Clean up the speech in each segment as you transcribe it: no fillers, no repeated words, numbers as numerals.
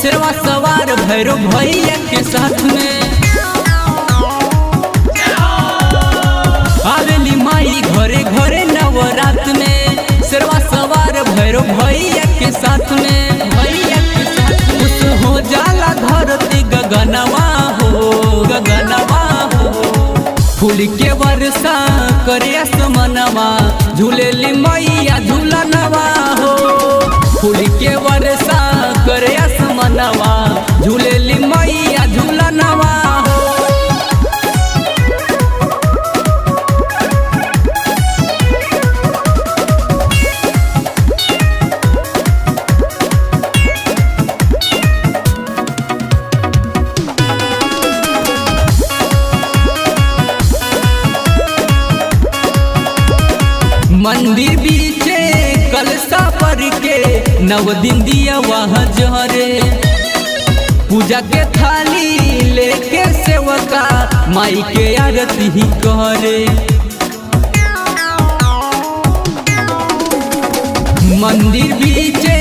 शेरवा सवार भैरव भैया के साथ में आवेली माई घरे घरे नवरात में। शेरवा सवार भैरव भैया के साथ में, भैया के साथ खुश हो जाला धरती गगनवा हो, गगनवा हो। फूल के वर्षा करे आसमनवा, झूलेली मैया झूलनवा हो। फूल के वर्षा करे आसमनवा, झूलेली मैया झूलनवा हो। मंदिर बीचे कलशा पर के 9 दिन दिया वहाँ जहरे। पूजा के थाली लेके सेवका माई के आरती ही करे। मंदिर बीचे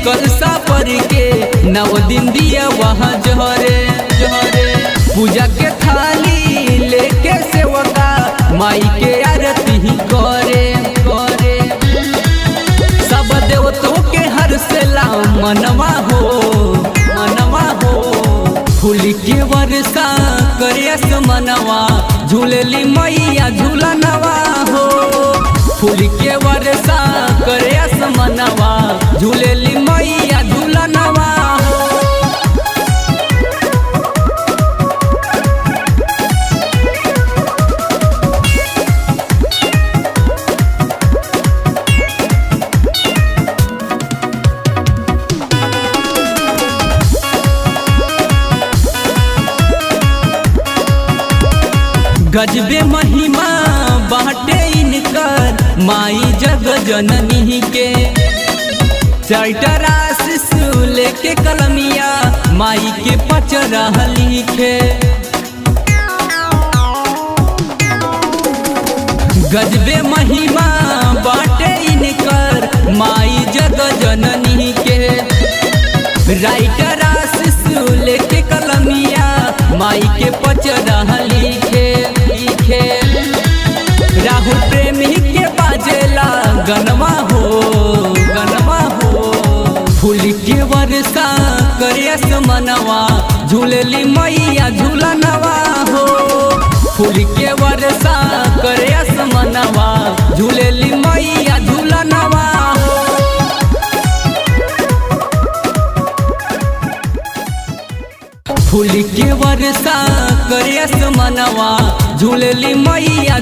कलशा पर के 9 दिन दिया वहाँ जहरे, जहरे। पूजा के थाली लेके सेवका माई के आरती ही करे। मनवा हो, मनवा हो। फूल के वर्षा करे आसमनवा, झूलेली मैया झूलनवा हो। फूल के वर्षा करे आसमनवा, झूलेली मैया झूलनवा हो। गजबे महिमा बाटे इनकर माई जग जननी के। चार्टर आशीष लेके कलमिया माई के पचरा लिखे। गजबे महिमा बाटे इनकर माई जग जननी के। राइटर आशीष लेके कलमिया माई के पचरा लिखे। राहुल प्रेमी के बाजेला गनवा हो, गनवा हो। फूल के वर्षा करे आसमनवा, झूलेली मैया झूलनवा हो। फूल के वर्षा करे आसमनवा, झूलेली मैया झूलनवा हो। फूल के वर्षा करे आसमनवा, झूलेली मैया